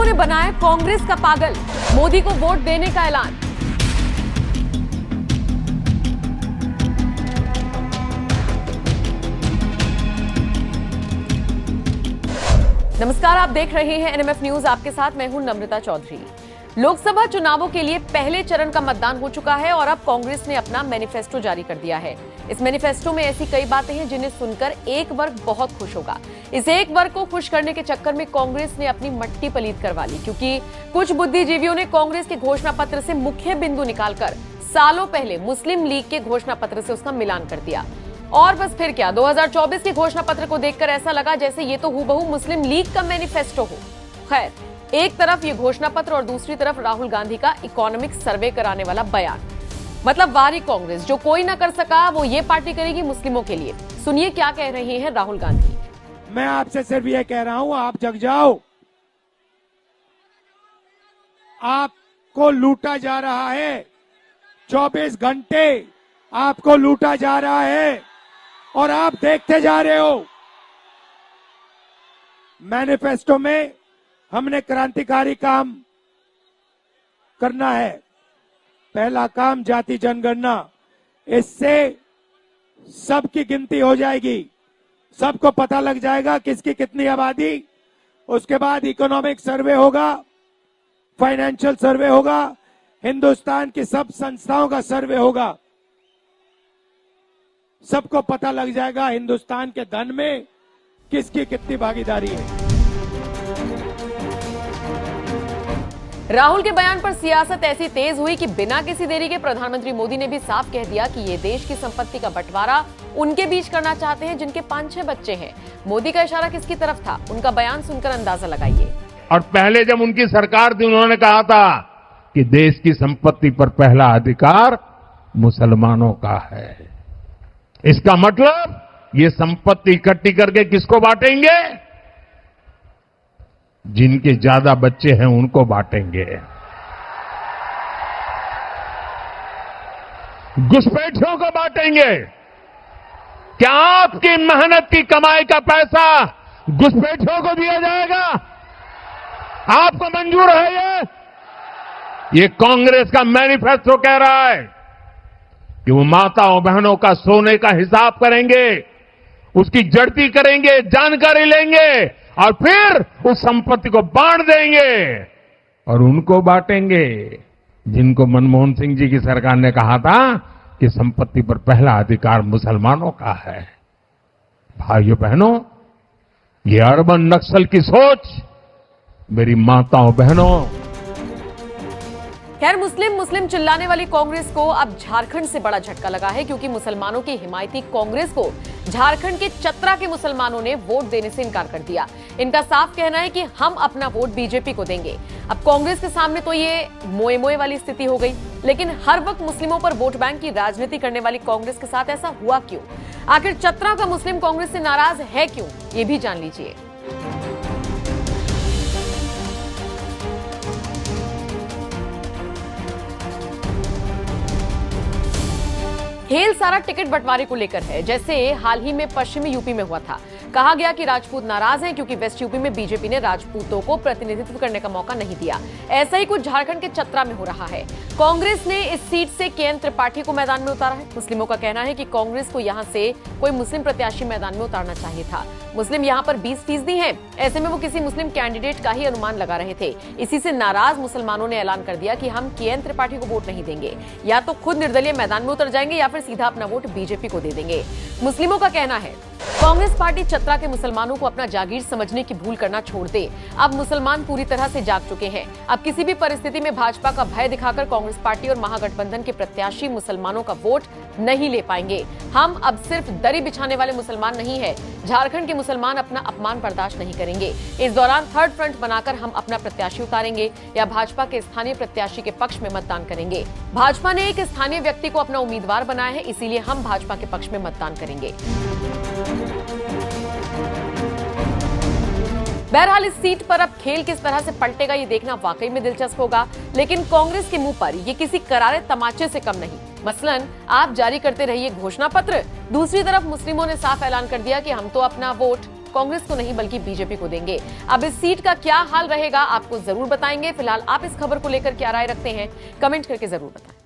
मुस्लिमों ने बनाया कांग्रेस का पागल, मोदी को वोट देने का ऐलान। नमस्कार, आप देख रहे हैं एनएमएफ न्यूज। आपके साथ मैं हूं नम्रता चौधरी। लोकसभा चुनावों के लिए पहले चरण का मतदान हो चुका है और अब कांग्रेस ने अपना मैनिफेस्टो जारी कर दिया है। इस मैनिफेस्टो में ऐसी कई बातें हैं जिन्हें सुनकर एक वर्ग बहुत खुश होगा। इस एक वर्ग को खुश करने के चक्कर में कांग्रेस ने अपनी मट्टी पलीत करवा ली, क्योंकि कुछ बुद्धिजीवियों ने कांग्रेस के घोषणा पत्र से मुख्य बिंदु निकालकर सालों पहले मुस्लिम लीग के घोषणा पत्र से उसका मिलान कर दिया। और बस फिर क्या, 2024 के घोषणा पत्र को देखकर ऐसा लगा जैसे ये तो हूबहू मुस्लिम लीग का मैनिफेस्टो हो। खैर, एक तरफ ये घोषणा पत्र और दूसरी तरफ राहुल गांधी का इकोनॉमिक सर्वे कराने वाला बयान। मतलब वारी कांग्रेस, जो कोई ना कर सका वो ये पार्टी करेगी मुस्लिमों के लिए। सुनिए क्या कह रहे हैं राहुल गांधी। मैं आपसे सिर्फ ये कह रहा हूं, आप जग जाओ। आपको लूटा जा रहा है, 24 घंटे आपको लूटा जा रहा है और आप देखते जा रहे हो। मैनिफेस्टो में हमने क्रांतिकारी काम करना है। पहला काम जाति जनगणना, इससे सबकी गिनती हो जाएगी, सबको पता लग जाएगा किसकी कितनी आबादी। उसके बाद इकोनॉमिक सर्वे होगा, फाइनेंशियल सर्वे होगा, हिंदुस्तान की सब संस्थाओं का सर्वे होगा। सबको पता लग जाएगा हिंदुस्तान के धन में किसकी कितनी भागीदारी है। राहुल के बयान पर सियासत ऐसी तेज हुई कि बिना किसी देरी के प्रधानमंत्री मोदी ने भी साफ कह दिया कि ये देश की संपत्ति का बंटवारा उनके बीच करना चाहते हैं जिनके 5-6 बच्चे हैं। मोदी का इशारा किसकी तरफ था, उनका बयान सुनकर अंदाजा लगाइए। और पहले जब उनकी सरकार थी, उन्होंने कहा था कि देश की संपत्ति पर पहला अधिकार मुसलमानों का है। इसका मतलब ये संपत्ति इकट्ठी करके किसको बांटेंगे? जिनके ज्यादा बच्चे हैं उनको बांटेंगे। घुसपैठियों को बांटेंगे। क्या आपकी मेहनत की कमाई का पैसा घुसपैठियों को दिया जाएगा? आपको मंजूर है ये कांग्रेस का मैनिफेस्टो कह रहा है कि वो माताओं बहनों का सोने का हिसाब करेंगे, उसकी जड़ती करेंगे, जानकारी लेंगे और फिर उस संपत्ति को बांट देंगे। और उनको बांटेंगे जिनको मनमोहन सिंह जी की सरकार ने कहा था कि संपत्ति पर पहला अधिकार मुसलमानों का है। भाइयों बहनों, ये अर्बन नक्सल की सोच मेरी माताओं बहनों। खैर, मुस्लिम चिल्लाने वाली कांग्रेस को अब झारखंड से बड़ा झटका लगा है, क्योंकि मुसलमानों की हिमायती कांग्रेस को झारखंड के चतरा के मुसलमानों ने वोट देने से इनकार कर दिया। इनका साफ कहना है कि हम अपना वोट बीजेपी को देंगे। अब कांग्रेस के सामने तो ये मोए मोए वाली स्थिति हो गई, लेकिन हर वक्त मुस्लिमों पर वोट बैंक की राजनीति करने वाली कांग्रेस के साथ ऐसा हुआ क्यों? आखिर चतरा का मुस्लिम कांग्रेस से नाराज है क्यों, ये भी जान लीजिए। खेल सारा टिकट बंटवारे को लेकर है, जैसे हाल ही में पश्चिमी यूपी में हुआ था। कहा गया कि राजपूत नाराज हैं क्योंकि वेस्ट यूपी में बीजेपी ने राजपूतों को प्रतिनिधित्व करने का मौका नहीं दिया। ऐसा ही कुछ झारखंड के चतरा में हो रहा है। कांग्रेस ने इस सीट से के.एन. त्रिपाठी को मैदान में उतारा है। मुस्लिमों का कहना है कि कांग्रेस को यहां से कोई मुस्लिम प्रत्याशी मैदान में उतारना चाहिए था। मुस्लिम यहां पर 20% हैं, ऐसे में वो किसी मुस्लिम कैंडिडेट का ही अनुमान लगा रहे थे। इसी से नाराज मुसलमानों ने ऐलान कर दिया कि हम के.एन. त्रिपाठी को वोट नहीं देंगे, या तो खुद निर्दलीय मैदान में उतर जाएंगे या फिर सीधा अपना वोट बीजेपी को दे देंगे। मुस्लिमों का कहना है कांग्रेस पार्टी चतरा के मुसलमानों को अपना जागीर समझने की भूल करना छोड़ दे। अब मुसलमान पूरी तरह से जाग चुके हैं। अब किसी भी परिस्थिति में भाजपा का भय दिखाकर कांग्रेस पार्टी और महागठबंधन के प्रत्याशी मुसलमानों का वोट नहीं ले पाएंगे। हम अब सिर्फ दरी बिछाने वाले मुसलमान नहीं है, झारखंड के मुसलमान अपना अपमान बर्दाश्त नहीं करेंगे। इस दौरान थर्ड फ्रंट बनाकर हम अपना प्रत्याशी उतारेंगे या भाजपा के स्थानीय प्रत्याशी के पक्ष में मतदान करेंगे। भाजपा ने एक स्थानीय व्यक्ति को अपना उम्मीदवार बनाया है, इसीलिए हम भाजपा के पक्ष में मतदान करेंगे। बहरहाल इस सीट पर अब खेल किस तरह से पलटेगा ये देखना वाकई में दिलचस्प होगा, लेकिन कांग्रेस के मुंह पर ये किसी करारे तमाचे से कम नहीं। मसलन आप जारी करते रहिए घोषणा पत्र, दूसरी तरफ मुस्लिमों ने साफ ऐलान कर दिया कि हम तो अपना वोट कांग्रेस को नहीं बल्कि बीजेपी को देंगे। अब इस सीट का क्या हाल रहेगा आपको जरूर बताएंगे। फिलहाल आप इस खबर को लेकर क्या राय रखते हैं कमेंट करके जरूर बताएं।